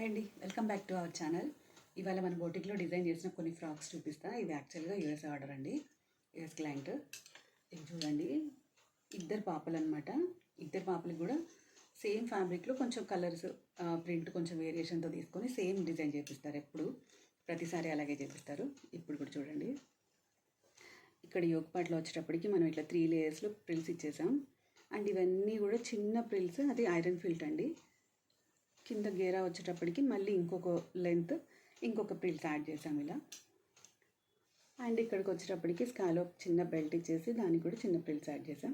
Hi అండి, welcome back to our channel. ఇవాళ మన బోటిక్లో డిజైన్ చేసిన కొన్ని ఫ్రాక్స్ చూపిస్తా. ఇది యాక్చువల్గా యూఎస్ ఆర్డర్ అండి, యూఎస్ క్లయింట్. ఇది చూడండి, ఇద్దరు పాపలు అనమాట. ఇద్దరు పాపలు కూడా సేమ్ ఫ్యాబ్రిక్లో కొంచెం కలర్స్ ప్రింట్ కొంచెం వేరియేషన్తో తీసుకొని సేమ్ డిజైన్ చేపిస్తారు. ఎప్పుడు ప్రతిసారి అలాగే చేపిస్తారు. ఇప్పుడు కూడా చూడండి, ఇక్కడ యోక్ పార్ట్లో వచ్చేటప్పటికి మనం ఇట్లా 3 లేయర్స్లో ప్రిల్స్ ఇచ్చేసాం. అండ్ ఇవన్నీ కూడా చిన్న ప్రిల్స్, అది ఐరన్ ఫిల్ట్ అండి. కింద గేరా వచ్చేటప్పటికి మళ్ళీ ఇంకొక లెంత్ ఇంకొక ప్రిల్స్ యాడ్ చేసాం ఇలా. అండ్ ఇక్కడికి వచ్చేటప్పటికి స్కాలోప్ చిన్న బెల్ట్ ఇచ్చేసి దానికి కూడా చిన్న ప్రిల్స్ యాడ్ చేసాం.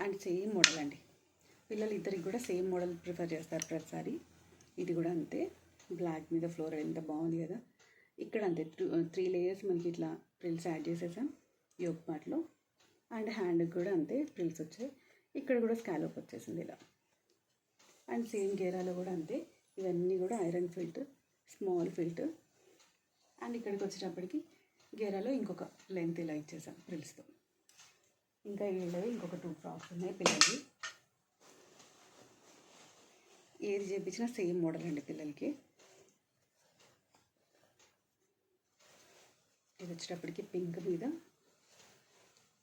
అండ్ సేమ్ మోడల్ అండి, పిల్లలు ఇద్దరికి కూడా సేమ్ మోడల్ ప్రిఫర్ చేస్తారు ప్రతిసారి. ఇది కూడా అంతే, బ్లాక్ మీద ఫ్లోర్ ఎంత బాగుంది కదా. ఇక్కడ అంతే 3 లేయర్స్ మనకి ఇట్లా ప్రిల్స్ యాడ్ చేసేసాం యోక్ పార్ట్లో. అండ్ హ్యాండ్కి కూడా అంతే ప్రిల్స్ వచ్చాయి. ఇక్కడ కూడా స్కాలోప్ వచ్చేసింది ఇలా. అండ్ సేమ్ గేరాలో కూడా అంతే, ఇవన్నీ కూడా ఐరన్ ఫిల్ట్, స్మాల్ ఫిల్ట్. అండ్ ఇక్కడికి వచ్చేటప్పటికి గేరాలో ఇంకొక లెంత్ ఇలా ఇచ్చేసాం ప్రిల్స్తో. ఇంకా వీళ్ళవి ఇంకొక 2 ఫ్రాక్స్ ఉన్నాయి పిల్లలకి. ఏది చేయించినా సేమ్ మోడల్ అండి పిల్లలకి. ఇది వచ్చేటప్పటికి పింక్ మీద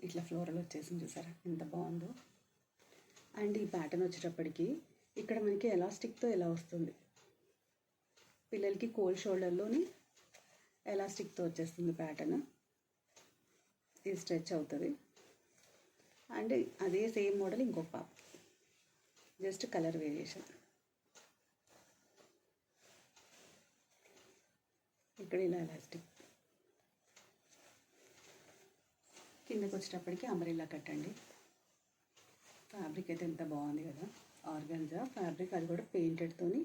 ఇట్లా ఫ్లోరల్ వచ్చేసింది, చూసారా ఎంత బాగుందో. అండ్ ఈ ప్యాటర్న్ వచ్చేటప్పటికి ఇక్కడ మనకి ఎలాస్టిక్తో ఎలా వస్తుంది, పిల్లలకి కోల్డ్ షోల్డర్లోని ఎలాస్టిక్తో వచ్చేస్తుంది ప్యాటర్న్. ఇది స్ట్రెచ్ అవుతుంది. అండ్ అదే సేమ్ మోడల్ ఇంకొక పాప, జస్ట్ కలర్ వేరియేషన్. ఇక్కడ ఇలా ఎలాస్టిక్. కిందకి వచ్చేటప్పటికి అంబ్రెల్లా కట్ అండి. ఫ్యాబ్రిక్ అయితే ఎంత బాగుంది కదా, ఆర్గంజా ఫ్యాబ్రిక్, అది కూడా పెయింటెడ్తోని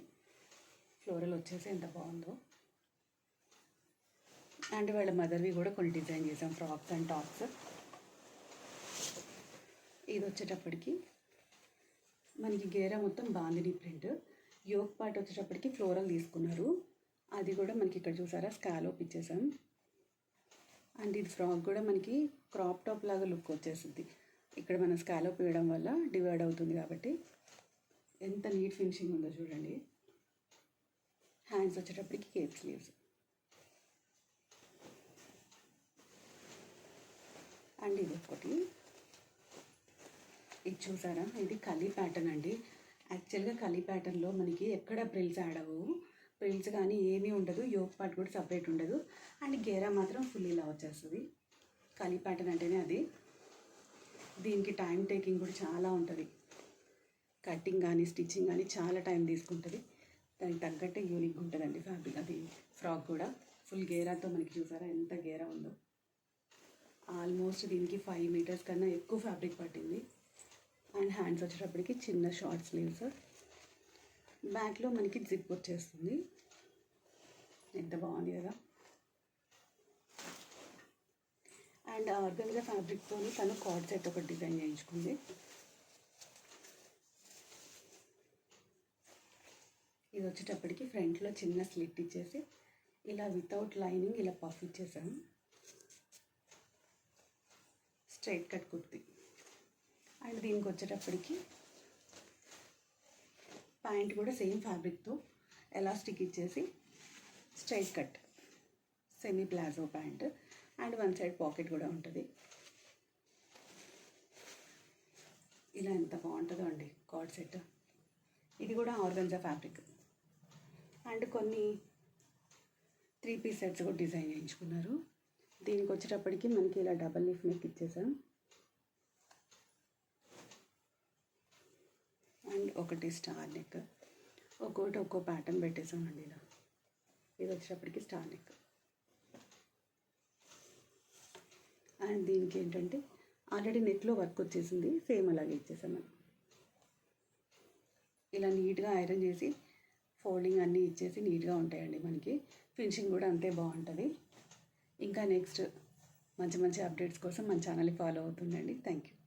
ఫ్లోరల్ వచ్చేసి ఎంత బాగుందో. అండ్ వాళ్ళ మదర్వి కూడా కొన్ని డిజైన్ చేసాం, ఫ్రాక్స్ అండ్ టాప్స్. ఇది వచ్చేటప్పటికి మనకి గేరా మొత్తం బాందిని ప్రింట్, యోక్ పార్ట్ వచ్చేటప్పటికి ఫ్లోరల్ తీసుకున్నారు. అది కూడా మనకి ఇక్కడ చూసారా స్కాలోప్ ఇచ్చేసాం. అండ్ ఇది ఫ్రాక్ కూడా మనకి క్రాప్ టాప్ లాగా లుక్ వచ్చేస్తుంది. ఇక్కడ మనం స్కాలోప్ వేయడం వల్ల డివైడ్ అవుతుంది కాబట్టి ఎంత నీట్ ఫినిషింగ్ ఉందో చూడండి. హ్యాండ్స్ వచ్చేటప్పటికి కేప్ స్లీవ్స్. అండ్ ఇది ఒకటి, ఇది చూసారా, ఇది కలీ ప్యాటర్న్ అండి. యాక్చువల్గా కలీ ప్యాటర్న్లో మనకి ఎక్కడ ప్రిల్స్ యాడ్ అవ్వవు, ప్రిల్స్ కానీ ఏమీ ఉండదు, యోక్ పార్ట్ కూడా సపరేట్ ఉండదు. అండ్ గేరా మాత్రం ఫుల్ ఇలా వచ్చేస్తుంది. కలీ ప్యాటర్న్ అంటేనే అది. దీనికి టైం టేకింగ్ కూడా చాలా ఉంటుంది, కటింగ్ కానీ స్టిచ్చింగ్ కానీ చాలా టైం తీసుకుంటుంది. దానికి తగ్గట్టే యూనిక్గా ఉంటుందండి ఫ్యాబ్రిక్. అది ఫ్రాక్ కూడా ఫుల్ గేరాతో మనకి చూసారా ఎంత గేరా ఉందో. ఆల్మోస్ట్ దీనికి 5 మీటర్స్ కన్నా ఎక్కువ ఫ్యాబ్రిక్ పట్టింది. అండ్ హ్యాండ్స్ వచ్చేటప్పటికి చిన్న షార్ట్ స్లీవ్స్, బ్యాక్లో మనకి జిప్ వచ్చేస్తుంది. ఎంత బాగుంది కదా. అండ్ ఆర్గంజా ఫ్యాబ్రిక్తో తను కార్డ్ సెట్ ఒకటి డిజైన్ చేయించుకుంది. ఇది వచ్చేటప్పటికి ఫ్రంట్లో చిన్న స్లిట్ ఇచ్చేసి ఇలా వితౌట్ లైనింగ్ ఇలా పఫ్ ఇచ్చేసాము. Straight cut kurti. అండ్ దీనికి వచ్చేటప్పటికి ప్యాంట్ కూడా సేమ్ ఫ్యాబ్రిక్తో ఎలాస్టిక్ ఇచ్చేసి straight cut semi palazzo pant. And 1 side pocket కూడా ఉంటుంది. ఇలా ఎంత బాగుంటుందో అండి కార్డ్ సెట్. ఇది కూడా ఆర్గంజా ఫ్యాబ్రిక్. అండ్ కొన్ని 3 పీస్ సెట్స్ కూడా డిజైన్ చేయించుకున్నారు. దీనికి వచ్చేటప్పటికి మనకి ఇలా డబల్ లీఫ్ నెక్ ఇచ్చేసాం. అండ్ ఒకటి స్టార్ నెక్, ఒక్కొక్కటి ఒక్కో ప్యాటర్న్ పెట్టేసామండి ఇలా. ఇది వచ్చేటప్పటికి స్టార్ నెక్. అండ్ దీనికి ఏంటంటే ఆల్రెడీ నెక్లో వర్క్ వచ్చేసింది, సేమ్ అలాగే ఇచ్చేసాం మనం. ఇలా నీట్గా ఐరన్ చేసి ఫోల్డింగ్ అన్నీ ఇచ్చేసి నీట్గా ఉంటాయండి మనకి. ఫినిషింగ్ కూడా అంతే బాగుంటుంది. ఇంకా నెక్స్ట్ మంచి మంచి అప్డేట్స్ కోసం మన ఛానల్ని ఫాలో అవుతుండండి. Thank you.